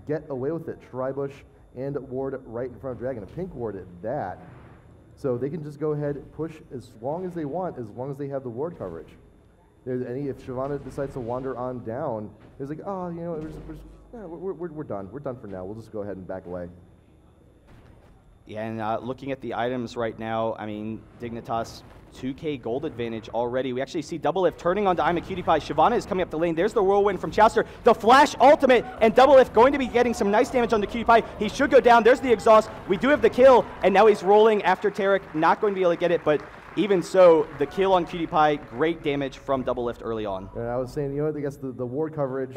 get away with it. Tribush and ward right in front of Dragon. A pink ward at that. So they can just go ahead and push as long as they want, as long as they have the ward coverage. If Shyvana decides to wander on down, it's like, oh, you know, we're done. We're done for now. We'll just go ahead and back away. Yeah, and looking at the items right now, I mean, Dignitas 2K gold advantage already. We actually see Double Lift turning onto I'm a Cutie Pie. Shyvana is coming up the lane. There's the whirlwind from Chowster. The flash ultimate, and Double Lift going to be getting some nice damage on the Cutie Pie. He should go down. There's the exhaust. We do have the kill, and now he's rolling after Tarek. Not going to be able to get it, but even so, the kill on Cutie Pie, great damage from Double Lift early on. And I was saying, you know, I guess the ward coverage,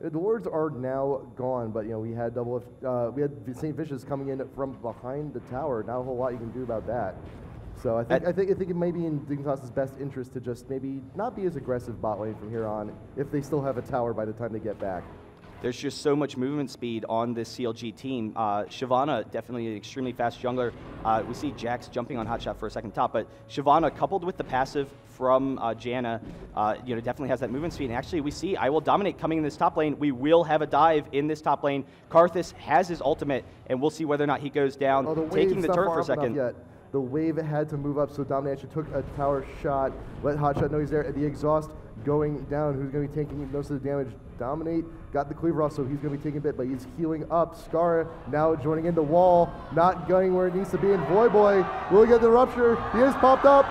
the wards are now gone, but, you know, we had Double Lift, we had St. Vicious coming in from behind the tower. Not a whole lot you can do about that. So I think it may be in Dignitas' best interest to just maybe not be as aggressive bot lane from here on if they still have a tower by the time they get back. There's just so much movement speed on this CLG team. Shyvana, definitely an extremely fast jungler. We see Jax jumping on Hotshot for a second top, but Shyvana, coupled with the passive from Janna, you know, definitely has that movement speed. And actually, we see I Will Dominate coming in this top lane. We will have a dive in this top lane. Karthus has his ultimate, and we'll see whether or not he goes down, taking the turret for a second. The wave had to move up, so Dominate actually took a tower shot, let Hotshot know he's there. The exhaust going down, who's going to be taking most of the damage? Dominate got the cleaver off, so he's going to be taking a bit, but he's healing up. Scar now joining in the wall, not going where it needs to be, and Voyboy will get the rupture. He has popped up.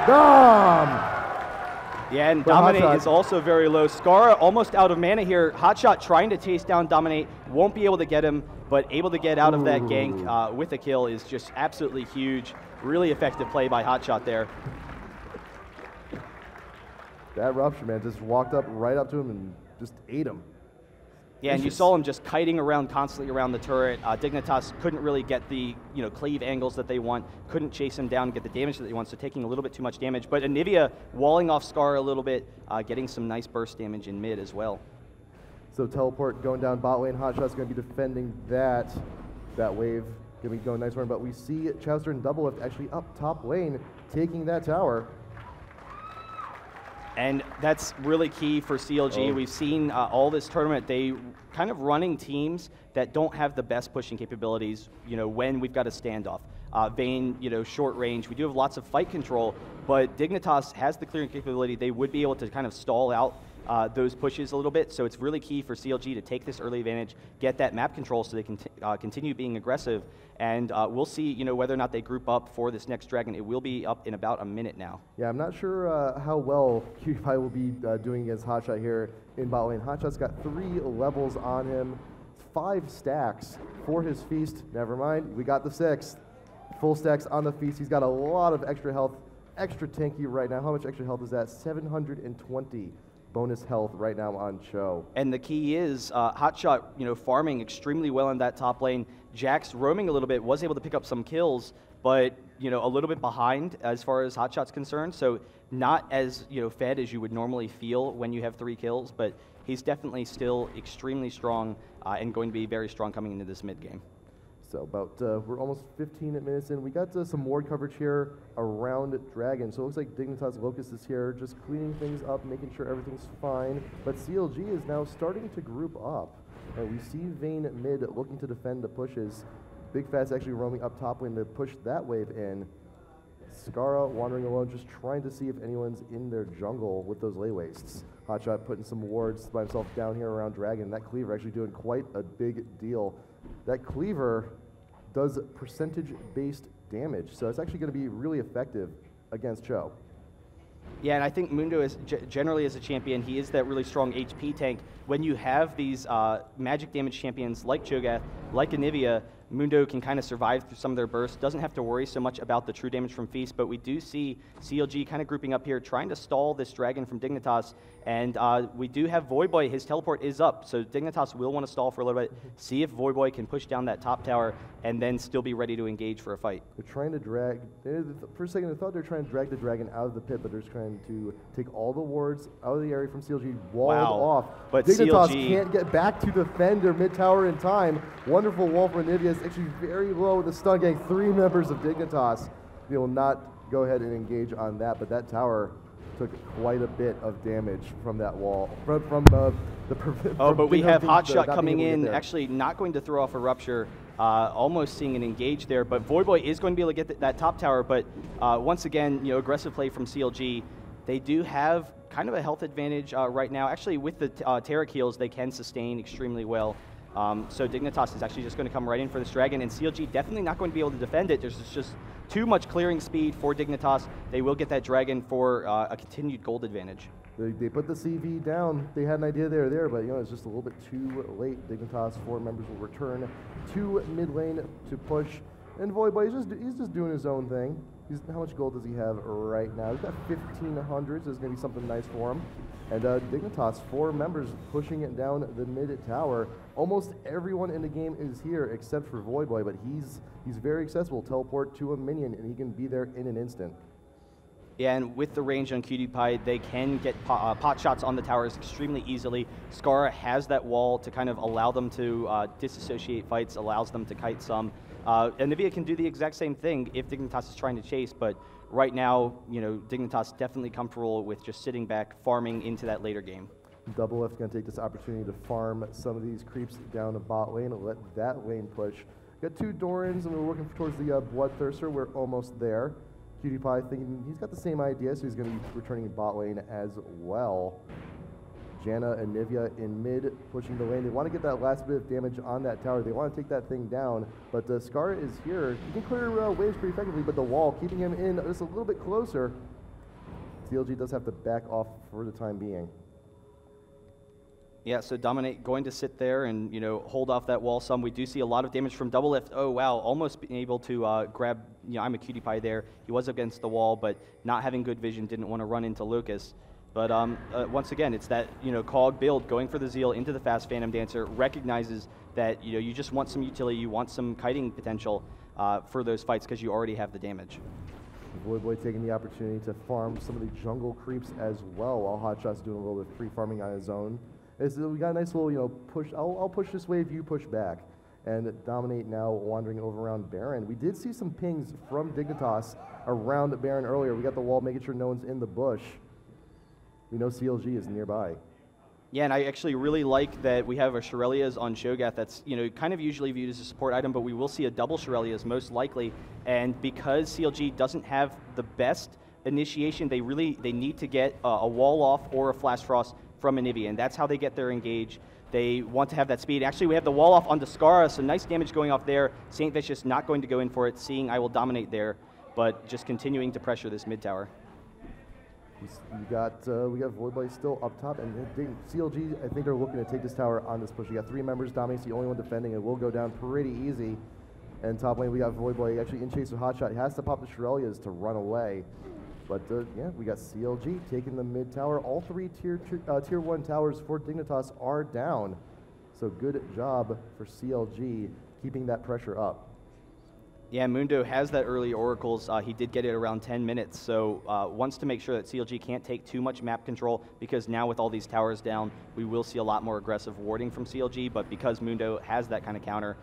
Dom! Yeah, and Dominate is also very low. Scar almost out of mana here. Hotshot trying to chase down Dominate, won't be able to get him, but able to get out of that gank with a kill is just absolutely huge. Really effective play by Hotshot there. That rupture, man, just walked up right up to him and just ate him. Yeah, and you saw him just kiting around constantly around the turret. Dignitas couldn't really get the cleave angles that they want, couldn't chase him down and get the damage that they want, so taking a little bit too much damage. But Anivia walling off Scar a little bit, getting some nice burst damage in mid as well. So teleport going down bot lane. Hotshot's going to be defending that wave. Going to be going nice run, but we see Chowster and Double Lift actually up top lane, taking that tower. And that's really key for CLG. We've seen all this tournament, they kind of running teams that don't have the best pushing capabilities, you know, when we've got a standoff. Vayne, you know, short range. We do have lots of fight control, but Dignitas has the clearing capability. They would be able to kind of stall out those pushes a little bit, so it's really key for CLG to take this early advantage, get that map control so they can continue being aggressive, and we'll see, you know, whether or not they group up for this next dragon. It will be up in about a minute now. Yeah, I'm not sure how well Cutie Pie will be doing against Hotshot here in bot lane. Hotshot's got 3 levels on him, 5 stacks for his feast. Never mind, we got the 6th. Full stacks on the feast. He's got a lot of extra health, extra tanky right now. How much extra health is that? 720. Bonus health right now on Cho. And the key is Hotshot, you know, farming extremely well in that top lane. Jax roaming a little bit, was able to pick up some kills, but, you know, a little bit behind as far as Hotshot's concerned. So not as, you know, fed as you would normally feel when you have 3 kills, but he's definitely still extremely strong and going to be very strong coming into this mid game. So about, we're almost 15 minutes in. We got some ward coverage here around Dragon. So it looks like Dignitas Locust is here, just cleaning things up, making sure everything's fine. But CLG is now starting to group up. And we see Vayne mid looking to defend the pushes. Big Fat's actually roaming up top lane to push that wave in. Scara wandering alone, just trying to see if anyone's in their jungle with those lay wastes. Hotshot putting some wards by himself down here around Dragon. That cleaver actually doing quite a big deal. That cleaver does percentage-based damage, so it's actually going to be really effective against Cho. Yeah, and I think Mundo is generally as a champion, he is that really strong HP tank. When you have these magic damage champions like Cho'Gath, like Anivia, Mundo can kind of survive through some of their bursts, doesn't have to worry so much about the true damage from Feast, but we do see CLG kind of grouping up here, trying to stall this dragon from Dignitas, and we do have Voyboy, his teleport is up, so Dignitas will want to stall for a little bit, see if Voyboy can push down that top tower, and then still be ready to engage for a fight. They're trying to drag, for a second I thought they were trying to drag the dragon out of the pit, but they're trying to take all the wards out of the area from CLG, walled off. But Dignitas CLG can't get back to defend their mid tower in time. Wonderful wall for Anivia. It's actually very low with the stun gang. 3 members of Dignitas. They will not go ahead and engage on that, but that tower took quite a bit of damage from that wall. From but we have Hotshot coming in, actually not going to throw off a Rupture, almost seeing an engage there, but Voyboy is going to be able to get that top tower, but once again, aggressive play from CLG. They do have kind of a health advantage right now. Actually, with the Terra Keels, they can sustain extremely well. So Dignitas is actually just going to come right in for this Dragon, and CLG definitely not going to be able to defend it. There's just too much clearing speed for Dignitas. They will get that Dragon for a continued gold advantage. They put the CV down. They had an idea there, but it's just a little bit too late. Dignitas 4 members will return to mid lane to push, and Voyboy he's just doing his own thing. How much gold does he have right now? He's got 1,500, so it's going to be something nice for him. And Dignitas 4 members pushing it down the mid tower. Almost everyone in the game is here except for Voyboy, but he's very accessible. Teleport to a minion, and he can be there in an instant. Yeah, and with the range on Cutie Pie, they can get pot shots on the towers extremely easily. Skara has that wall to kind of allow them to disassociate fights, allows them to kite some. And Nivea can do the exact same thing if Dignitas is trying to chase, but right now, Dignitas definitely comfortable with just sitting back, farming into that later game. Double F going to take this opportunity to farm some of these creeps down the bot lane and let that lane push. Got 2 Dorans, and we're working towards the Bloodthirster. We're almost there. Cutie Pie thinking he's got the same idea, so he's going to be returning bot lane as well. Janna and Nivea in mid, pushing the lane. They want to get that last bit of damage on that tower. They want to take that thing down, but Scar is here. He can clear waves pretty effectively, but the wall keeping him in just a little bit closer. CLG does have to back off for the time being. Yeah, so Dominate going to sit there and hold off that wall some. We do see a lot of damage from Double Lift. Oh wow, almost being able to grab. I'm a Cutie Pie there. He was against the wall, but not having good vision, didn't want to run into Lucas. But once again, it's that Cog build going for the Zeal into the fast Phantom Dancer, recognizes that you just want some utility, you want some kiting potential for those fights because you already have the damage. Voyboy taking the opportunity to farm some of the jungle creeps as well, while Hotshot's doing a little bit of free farming on his own. We got a nice little push. I'll push this wave, you push back, and Dominate now wandering over around Baron. We did see some pings from Dignitas around Baron earlier. We got the wall, making sure no one's in the bush. We know CLG is nearby. Yeah, and I actually really like that we have a Shurelya's on Shogath that's kind of usually viewed as a support item, but we will see a double Shurelya's most likely. And because CLG doesn't have the best initiation, they need to get a wall off or a Flash Frost from Anivia, and that's how they get their engage. They want to have that speed. Actually, we have the wall off onto Skara, so nice damage going off there. Saint Vicious not going to go in for it, seeing I will dominate there, but just continuing to pressure this mid tower. We got Voyboy still up top, and CLG, I think, are looking to take this tower on this push. You got 3 members, Dominate's the only one defending, and will go down pretty easy. And top lane, we got Voyboy actually in chase with Hotshot. He has to pop the Shurelya's to run away. But yeah, we got CLG taking the mid tower. All 3 tier 1 towers for Dignitas are down. So good job for CLG keeping that pressure up. Yeah, Mundo has that early Oracles. He did get it around 10 minutes, so wants to make sure that CLG can't take too much map control, because now with all these towers down, we will see a lot more aggressive warding from CLG, but because Mundo has that kind of counter,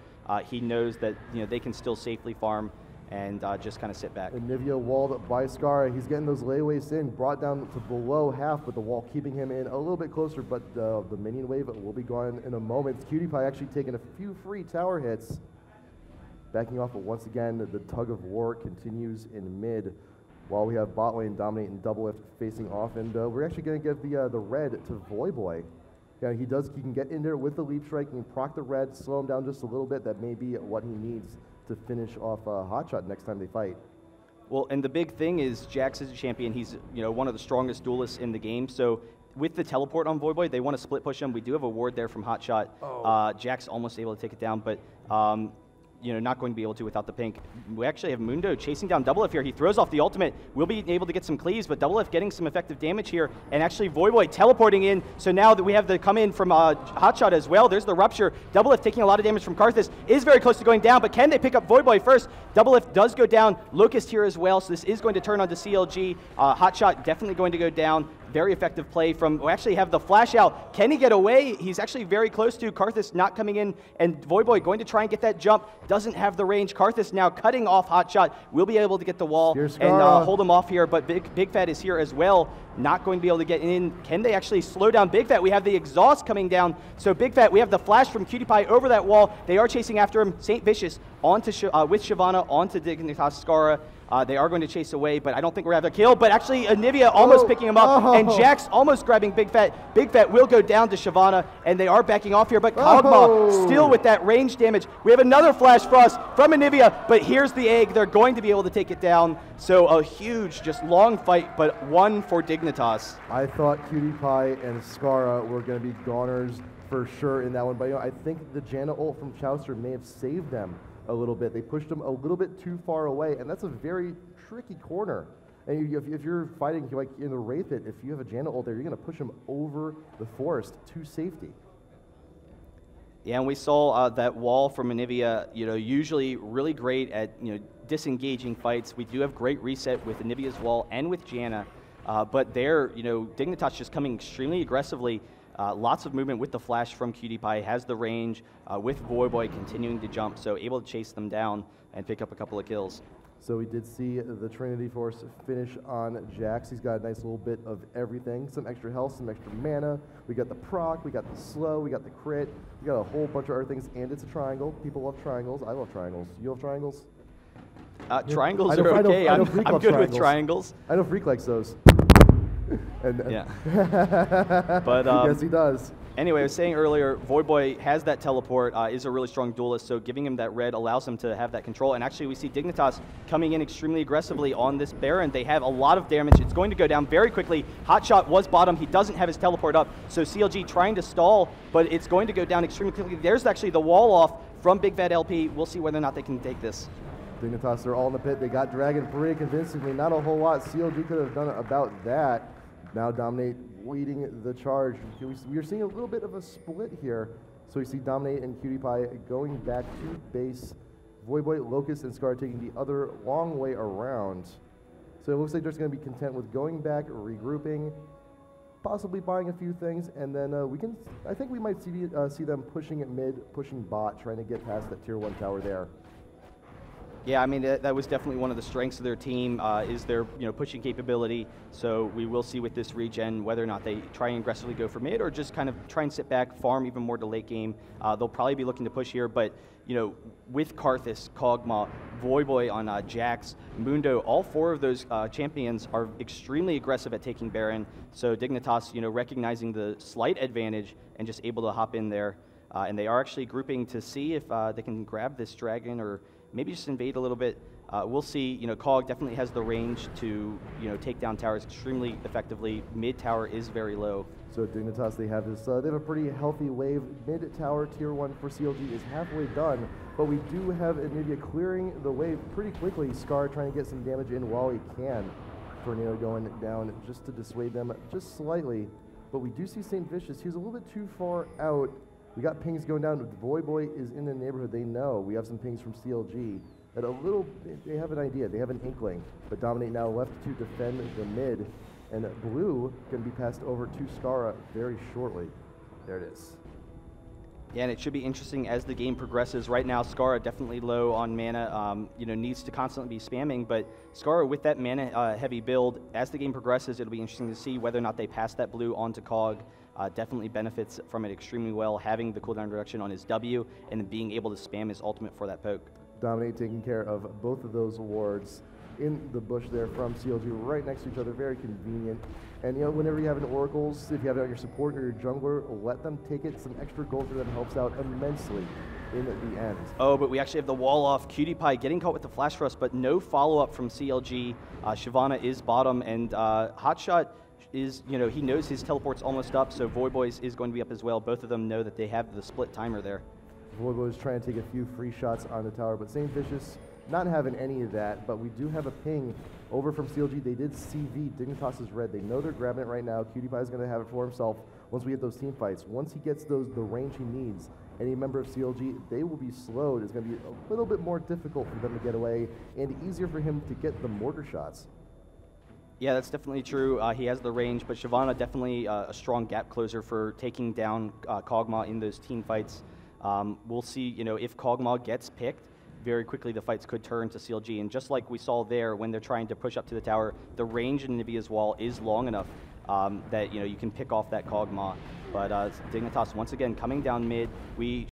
he knows that they can still safely farm and just kind of sit back. And Nivea walled by Skara. He's getting those layaways in, brought down to below half, but the wall keeping him in a little bit closer, but the minion wave will be gone in a moment. Cutie Pie actually taking a few free tower hits. Backing off, but once again, the tug of war continues in mid, while we have bot lane Dominate and Double Lift facing off, and we're actually going to give the red to Voyboy. Yeah, he can get in there with the leap strike, and proc the red, slow him down just a little bit. That may be what he needs to finish off Hotshot next time they fight. Well, and the big thing is Jax is a champion. He's one of the strongest duelists in the game, so with the teleport on Voyboy, they want to split push him. We do have a ward there from Hotshot. Oh. Jax almost able to take it down, but not going to be able to without the pink. We actually have Mundo chasing down Double Lift here. He throws off the ultimate. We'll be able to get some cleaves, but Double Lift getting some effective damage here, and actually Voyboy teleporting in. So now that we have the come in from Hotshot as well, there's the Rupture. Double Lift taking a lot of damage from Karthus, is very close to going down, but can they pick up Voyboy first? Double Lift does go down. Locust here as well, so this is going to turn onto CLG. Hotshot definitely going to go down. Very effective play from, we actually have the flash out. Can he get away? He's actually very close to Karthus not coming in, and Voyboy going to try and get that jump. Doesn't have the range. Karthus now cutting off Hotshot. Will be able to get the wall and hold him off here, but Big Fat is here as well. not going to be able to get in. Can they actually slow down Big Fat? We have the exhaust coming down. So Big Fat, we have the flash from Cutie Pie over that wall. They are chasing after him. St. Vicious onto with Shyvana onto Dignitas Scara. They are going to chase away, but I don't think we're going to have a kill. But actually, Anivia almost picking him up, and Jax almost grabbing Big Fat. Big Fat will go down to Shyvana, and they are backing off here. But Kog'Maw still with that range damage. We have another Flash Frost from Anivia, but here's the egg. They're going to be able to take it down. So a huge, just long fight, but one for Dignitas. I thought Cutie Pie and Scara were going to be goners for sure in that one, but you know, I think the Janna ult from Chowster may have saved them a little bit. They pushed them a little bit too far away, and that's a very tricky corner. And if you're fighting like in the Wraith Pit, if you have a Janna ult there, you're going to push them over the forest to safety. Yeah, and we saw that wall from Anivia, you know, usually really great at, you know, disengaging fights. We do have great reset with Anivia's wall and with Janna, but there, you know, Dignitas just coming extremely aggressively. Lots of movement with the flash from Cutie Pie, has the range, with Voyboy continuing to jump, so able to chase them down and pick up a couple of kills. So we did see the Trinity Force finish on Jax. He's got a nice little bit of everything. Some extra health, some extra mana. We got the proc, we got the slow, we got the crit. We got a whole bunch of other things, and it's a triangle. People love triangles. I love triangles. You love triangles? Triangles are okay. I'm good with triangles. I know Freak likes those. Yeah. But yes, he does. Anyway, I was saying earlier, Voyboy has that teleport, is a really strong duelist, so giving him that red allows him to have that control. And actually, we see Dignitas coming in extremely aggressively on this Baron. They have a lot of damage. It's going to go down very quickly. Hotshot was bottom. He doesn't have his teleport up, so CLG trying to stall, but it's going to go down extremely quickly. There's actually the wall off from Big Fat LP. We'll see whether or not they can take this. Dignitas, they're all in the pit. They got Dragon pretty convincingly. Not a whole lot CLG could have done about that. Now Dominate leading the charge. We are seeing a little bit of a split here. So we see Dominate and Cutie Pie going back to base. Voyboy, Locust, and Scar taking the other long way around. So it looks like they're just going to be content with going back, regrouping, possibly buying a few things, and then I think we might see them pushing it mid, pushing bot, trying to get past that tier 1 tower there. Yeah, I mean, that was definitely one of the strengths of their team, is their pushing capability. So we will see with this regen whether or not they try and aggressively go for mid or just kind of try and sit back, farm even more to late game. They'll probably be looking to push here, but with Karthus, Kog'Maw, Voyboy on Jax, Mundo, all 4 of those champions are extremely aggressive at taking Baron. So Dignitas, recognizing the slight advantage and just able to hop in there. And they are actually grouping to see if they can grab this dragon or maybe just invade a little bit. We'll see. Cog definitely has the range to take down towers extremely effectively. Mid tower is very low. So Dignitas, they have this. They have a pretty healthy wave. Mid tower tier 1 for CLG is halfway done, but we do have Anivia clearing the wave pretty quickly. Scar trying to get some damage in while he can. Tornado going down just to dissuade them just slightly, but we do see St. Vicious. He's a little bit too far out. We got pings going down. Voyboy is in the neighborhood. They know. We have some pings from CLG. That they have an idea. They have an inkling. But Dominate now left to defend the mid. And blue can be passed over to Scara very shortly. There it is. Yeah, and it should be interesting as the game progresses. Right now, Scara definitely low on mana. Needs to constantly be spamming. But Scara with that mana heavy build, as the game progresses, it'll be interesting to see whether or not they pass that blue onto Cog. Definitely benefits from it extremely well, having the cooldown reduction on his W and then being able to spam his ultimate for that poke. Dominate taking care of both of those wards in the bush there from CLG, right next to each other, very convenient. And whenever you have an Oracles, if you have it on your support or your jungler, let them take it. Some extra gold for them helps out immensely in the end. Oh, but we actually have the wall off. Cutie Pie getting caught with the flash thrust, but no follow-up from CLG. Shyvana is bottom, and Hotshot is, he knows his teleport's almost up, so Voyboy is going to be up as well. Both of them know that they have the split timer there. Voyboy is trying to take a few free shots on the tower, but St. Vicious not having any of that, but we do have a ping over from CLG. They did CV. Dignitas is red. They know they're grabbing it right now. Cutie Pie is going to have it for himself once we get those team fights. Once he gets the range he needs, any member of CLG, they will be slowed. It's going to be a little bit more difficult for them to get away and easier for him to get the mortar shots. Yeah, that's definitely true. He has the range, but Shyvana definitely a strong gap closer for taking down Kog'Maw in those team fights. We'll see, if Kog'Maw gets picked, very quickly the fights could turn to CLG. And just like we saw there when they're trying to push up to the tower, the range in Anivia's wall is long enough that you can pick off that Kog'Maw. But Dignitas once again coming down mid. We